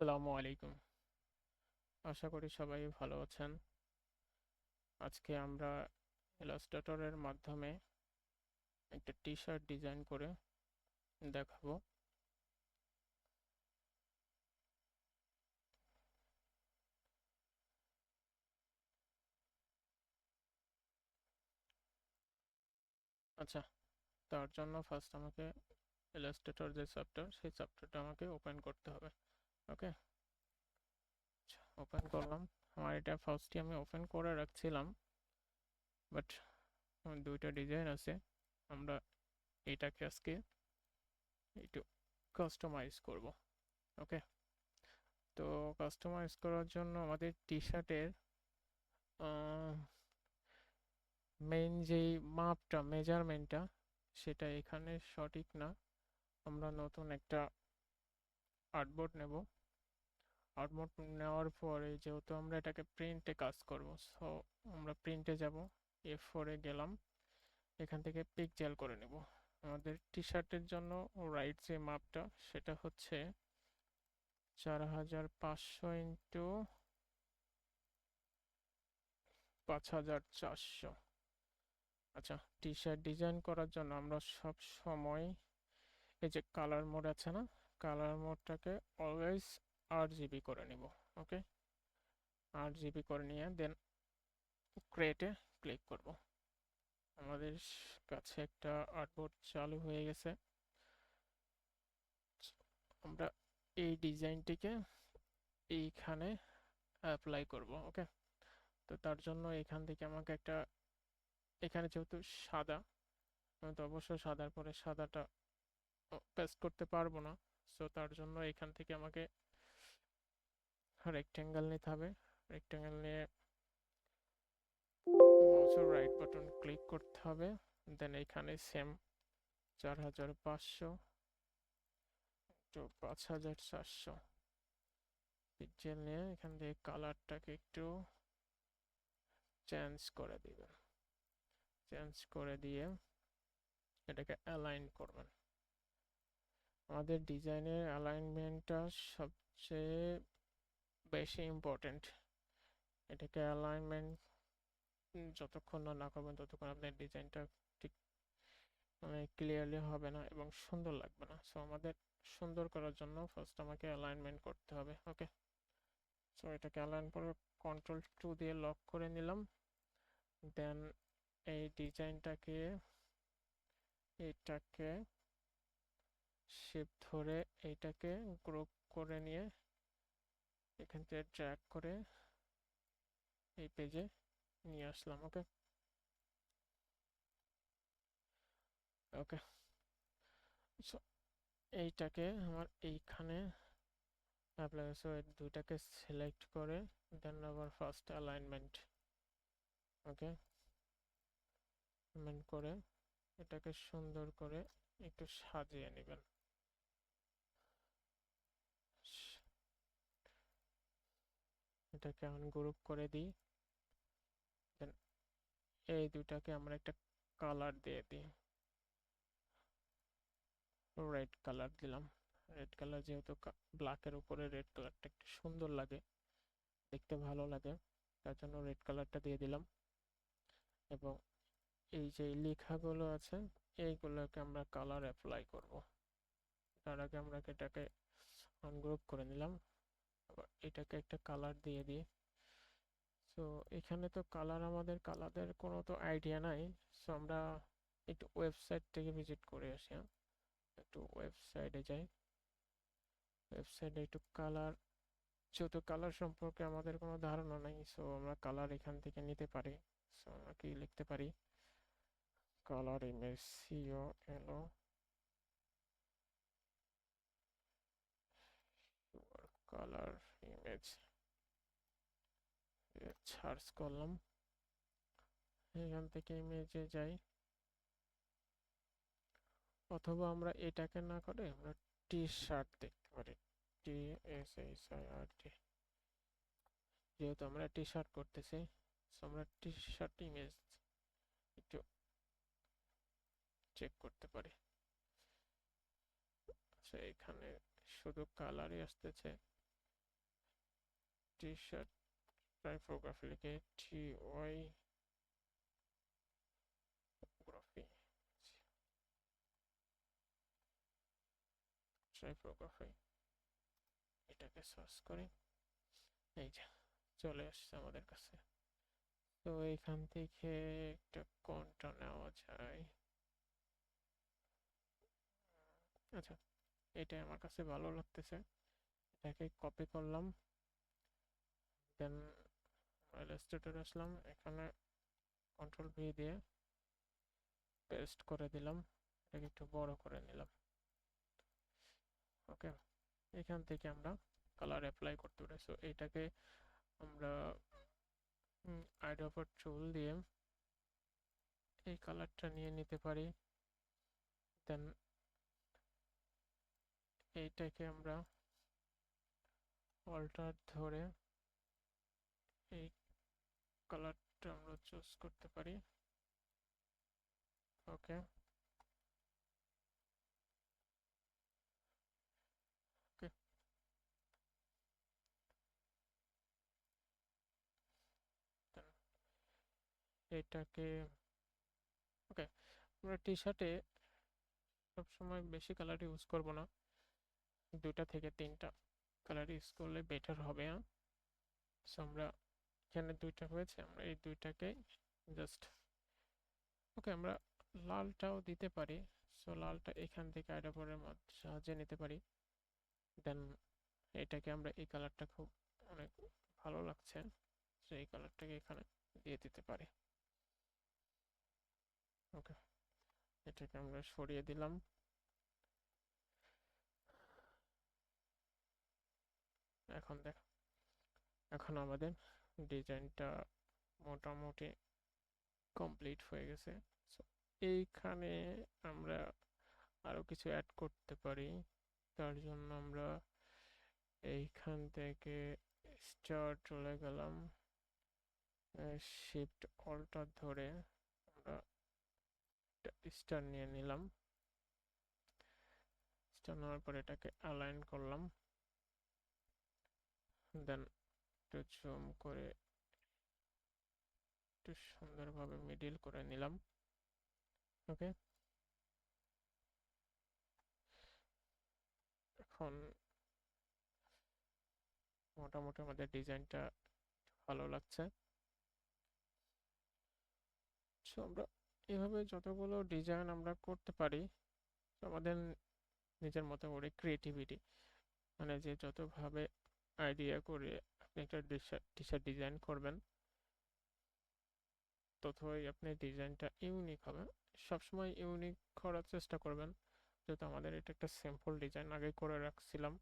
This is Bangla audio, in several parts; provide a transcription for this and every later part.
আসসালামু আলাইকুম। আশা করি সবাই ভালো আছেন। আজকে আমরা ইলাস্ট্রেটরের মাধ্যমে একটা টি শার্ট ডিজাইন করে দেখাবো। আচ্ছা, তার জন্য ফার্স্ট আমাকে ইলাস্ট্রেটর যে সফটওয়্যার সেই সফটওয়্যারটা আমাকে ওপেন করতে হবে। ওকে, আচ্ছা ওপেন করলাম। আমার এটা ফার্স্টে আমি ওপেন করে রাখছিলাম, বাট দুইটা ডিজাইন আছে। আমরা এটাকে আজকে একটু কাস্টমাইজ করব। ওকে, তো কাস্টমাইজ করার জন্য আমাদের টি শার্টের মেইন যেই মাপটা মেজারমেন্টটা সেটা এখানে সঠিক না। আমরা নতুন একটা আর্টবোর্ড নেব। আর্টবোর্ড নেওয়ার পরে যেহেতু আমরা এটাকে প্রিন্টে কাজ করব, সো আমরা প্রিন্টে যাব, F4 গেলাম, এখান থেকে পিক্সেল করে নেব। আমাদের টি শার্টের জন্য রাইট যে মাপটা সেটা হচ্ছে 4500 ইন্টু 5400। আচ্ছা, টি শার্ট ডিজাইন করার জন্য আমরা সব সময় এই যে কালার মোড আছে না, কালার মোডটাকে অলওয়েজ 8 GB করে নিব। ওকে, 8 GB করে নিয়ে দেন ক্রিয়েটে ক্লিক করব। আমাদের কাছে একটা আর্টবোর্ড চালু হয়ে গেছে। আমরা এই ডিজাইনটিকে এইখানে অ্যাপ্লাই করব। ওকে, তো তার জন্য এখান থেকে আমাকে একটা, এখানে যেহেতু সাদা, আমি তো অবশ্যই সাদার পরে সাদাটা পেস্ট করতে পারবো না। সো তার জন্য এখান থেকে আমাকে রেক্টেঙ্গেল নিতে হবে। রেক্টেঙ্গেল নিয়ে মাউসের রাইট বাটন ক্লিক করতে হবে, দেন এখানে সেম 4500 তো 5400 পিক্সেল নিয়ে এখান থেকে কালারটাকে একটু চেঞ্জ করে দিবেন। চেঞ্জ করে দিয়ে এটাকে অ্যালাইন করবেন। আমাদের ডিজাইনের অ্যালাইনমেন্টটা সবচেয়ে বেশি ইম্পর্টেন্ট। এটাকে অ্যালাইনমেন্ট যতক্ষণ না করবেন ততক্ষণ আপনার ডিজাইনটা ঠিক মানে ক্লিয়ারলি হবে না এবং সুন্দর লাগবে না। সো আমাদের সুন্দর করার জন্য ফার্স্ট আমাকে অ্যালাইনমেন্ট করতে হবে। ওকে, সো এটাকে অ্যালাইন করে Ctrl+2 দিয়ে লক করে নিলাম। দেন এই ডিজাইনটাকে এটাকে শিফট ধরে এইটাকে গ্রুপ করে নিয়ে এখান থেকে ড্র্যাগ করে এই পেজে নিয়ে আসলাম। ওকে ওকে, সো এইটাকে আমার এইখানে অ্যাপ্লাই, সো দুইটাকে সিলেক্ট করে দেন আবার ফার্স্ট অ্যালাইনমেন্ট। ওকে, অ্যালাইনমেন্ট করে এটাকে সুন্দর করে একটু সাজিয়ে নেবেন। এটাকে এখন গ্রুপ করে দিই। দেন এই দুটাকে আমরা একটা কালার দিয়ে দিই, রেড কালার দিলাম। রেড কালার যেহেতু ব্ল্যাকের উপরে রেড কালারটা একটু সুন্দর লাগে, দেখতে ভালো লাগে, তার জন্য রেড কালারটা দিয়ে দিলাম। এবং এই যে লেখাগুলো আছে এইগুলোকে আমরা কালার অ্যাপ্লাই করব। তার আগে আমরা এটাকে আনগ্রুপ করে নিলাম, আবার এটাকে একটা কালার দিয়ে দিই। সো এখানে তো কালার, আমাদের কালারের কোনো তো আইডিয়া নাই। সো আমরা একটু ওয়েবসাইট থেকে ভিজিট করে আসি। একটু ওয়েবসাইটে যাই, ওয়েবসাইটে একটু কালার, যেহেতু কালার সম্পর্কে আমাদের কোনো ধারণা নাই, সো আমরা কালার এখান থেকে নিতে পারি। সো আমরা কি লিখতে পারি, colour image, COLO colour image search করলাম। এখান থেকে ইমেজে যাই, অথবা আমরা এটাকে না করে আমরা টি শার্ট দেখতে পারি। TSHIRT, যেহেতু আমরা টি শার্ট করতেছি, আমরা টি শার্ট ইমেজ একটু চেক করতে পারি। আচ্ছা, এখানে শুধু কালারই আসতেছে, টি শার্ট টাইপোগ্রাফি লিখে TY টাইপোগ্রাফি টাইপোগ্রাফি এটাকে সার্চ করি, এই যে চলে আসছে আমাদের কাছে। তো এখান থেকে একটা কোনটা নেওয়া যায়, আচ্ছা এটা আমার কাছে ভালো লাগতেছে, এটাকে কপি করলাম, দেন ইলাস্ট্রেটর আসলাম, এখানে কন্ট্রোল V দিয়ে পেস্ট করে দিলাম, এটাকে একটু বড় করে নিলাম। ওকে, এখান থেকে আমরা কালার অ্যাপ্লাই করতে পারি। সো এটাকে আমরা আইড্রপার টুল দিয়ে এই কালারটা নিয়ে নিতে পারি, দেন এইটাকে আমরা অল্টার ধরে এই কালারটা আমরা চুজ করতে পারি। ওকে, ওকে, এটাকে ওকে, আমরা টি শার্টে সবসময় বেশি কালার ইউজ করব না, 2টা থেকে 3টা কালার ইউজ করলে বেটার হবে। সো আমরা এখানে 2টা হয়েছে, আমরা এই 2টাকে জাস্ট ওকে, আমরা লালটাও দিতে পারি। সো লালটা এখান থেকে আইড্রপারের সাহায্যে নিতে পারি, দেন এটাকে আমরা এই কালারটা খুব অনেক ভালো লাগছে, সো এই কালারটাকে এখানে দিয়ে দিতে পারি। ওকে, এটাকে আমরা সরিয়ে দিলাম। এখন এখন আমাদের ডিজাইনটা মোটামুটি কমপ্লিট হয়ে গেছে। সো এইখানে আমরা আরো কিছু অ্যাড করতে পারি, তার জন্য আমরা এইখান থেকে স্টার চলে গেলাম, শিফট অল্টার ধরে আমরা স্টার নিয়ে নিলাম, স্টার নেওয়ার পর এটাকে অ্যালাইন করলাম, দেন একটু জুম করে একটু সুন্দরভাবে মিডিল করে নিলাম। ওকে, এখন মোটামুটি আমাদের ডিজাইনটা ভালো লাগছে। সো আমরা এভাবে যতগুলো ডিজাইন আমরা করতে পারি, আমাদের নিজের মতো করে ক্রিয়েটিভিটি, মানে যে যতভাবে আইডিয়া করে আপনি একটা টি শার্ট ডিজাইন করবেন, ততই আপনি ডিজাইনটা ইউনিক হবে। সবসময় ইউনিক করার চেষ্টা করবেন, যেহেতু আমাদের এটা একটা সিম্পল ডিজাইন আগে করে রাখছিলাম,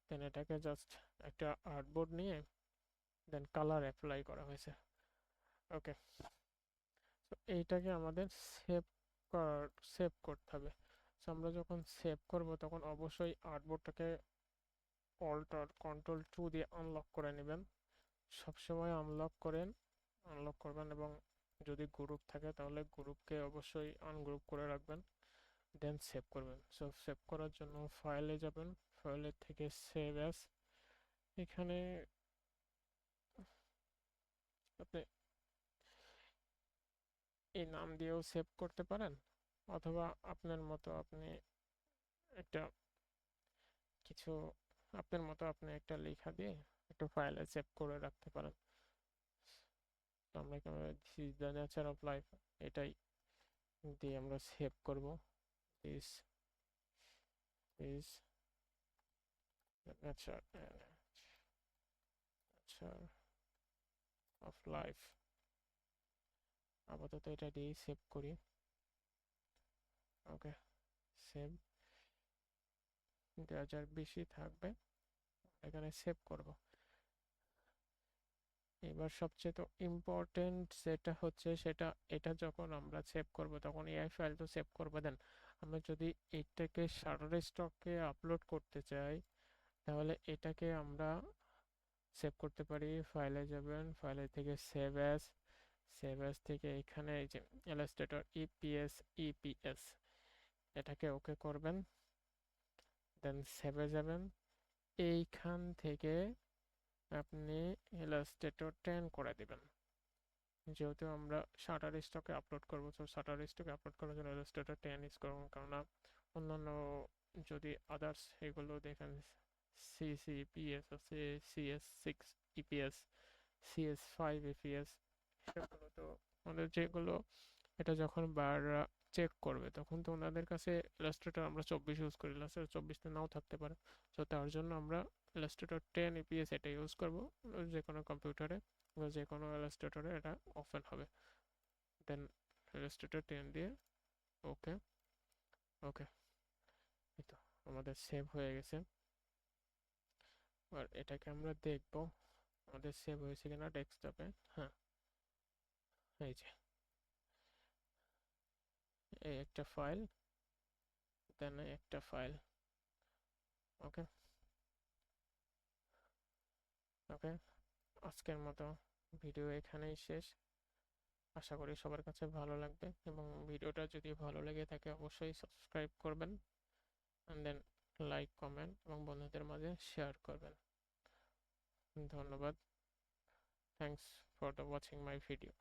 দেন এটাকে জাস্ট একটা আর্টবোর্ড নিয়ে দেন কালার অ্যাপ্লাই করা হয়েছে। ওকে, তো এইটাকে আমাদের সেভ সেভ করতে হবে। সো আমরা যখন সেভ করব তখন অবশ্যই আর্টবোর্ডটাকে অল্টার কন্ট্রোল 2 দিয়ে আনলক করে নেবেন, সবসময় আনলক করবেন, এবং যদি গ্রুপ থাকে তাহলে গ্রুপকে অবশ্যই আনগ্রুপ করে রাখবেন, দেন সেভ করবেন। সো সেভ করার জন্য ফাইলে যাবেন, ফাইলের থেকে সেভ অ্যাজ, এখানে আপনি এই নাম দিয়েও সেভ করতে পারেন, অথবা আপনার মতো আপনি একটা কিছু আপনার মতো আপনি একটা লেখা দিয়ে একটা ফাইলে সেভ করে রাখতে পারেন। তো আমরা এখানে this the nature of life এটাই দিয়ে আমরা সেভ করব, this is the nature of life. আপাতত এটা দিয়েই সেভ করি। ওকে, সেভ 2020 থাকবে, এখানে সেভ করব। এবার সবচেয়ে তো ইম্পর্টেন্ট যেটা হচ্ছে সেটা, এটা যখন আমরা সেভ করব তখন এই ফাইল তো সেভ করবো, দেন আমরা যদি এটাকে শাটারস্টকে আপলোড করতে চাই তাহলে এটাকে আমরা সেভ করতে পারি। ফাইলে যাবেন, ফাইলে থেকে সেভ অ্যাজ থেকে এখানে এই যে ইলাস্ট্রেটর ইপিএস এটাকে ওকে করবেন, দেন সেভে যাবেন, এইখান থেকে আপনি ইলাস্ট্রেটর 10 করে দিবেন। যেহেতু আমরা শাটার স্টকে আপলোড করবো, তো শাটার স্টকে আপলোড করার জন্য ইলাস্ট্রেটর 10 ইউজ করবো, কেননা অন্যান্য যদি আদার্স এগুলো দেখেন, সিসিপিএস আছে, CS6 ইপিএস, CS5 ইপিএস, সেগুলো তো আমাদের যেগুলো এটা যখন বাররা চেক করবে তখন তো ওনাদের কাছে ইলাস্ট্রেটর আমরা 24 ইউজ করি, ইলাস্ট্রেটর 24 নাও থাকতে পারে। তো তার জন্য আমরা ইলাস্ট্রেটর 10 ইপিএস এটা ইউজ করব যে কোনো কম্পিউটারে বা যে কোনো ইলাস্ট্রেটরে এটা ওপেন হবে। দেন ইলাস্ট্রেটর 10 দিয়ে ওকে, ওকে, এই তো আমাদের সেভ হয়ে গেছে। আর এটাকে আমরা দেখব আমাদের সেভ হয়েছে কিনা ডেস্কটপে। হ্যাঁ, এই যে এই একটা ফাইল, দেন একটা ফাইল। ওকে, ওকে, আজকের মতো ভিডিও এখানেই শেষ। আশা করি সবার কাছে ভালো লাগবে, এবং ভিডিওটা যদি ভালো লেগে থাকে অবশ্যই সাবস্ক্রাইব করবেন, অ্যান্ড দেন লাইক, কমেন্ট এবং বন্ধুদের মাঝে শেয়ার করবেন। ধন্যবাদ। Thanks for the watching my video.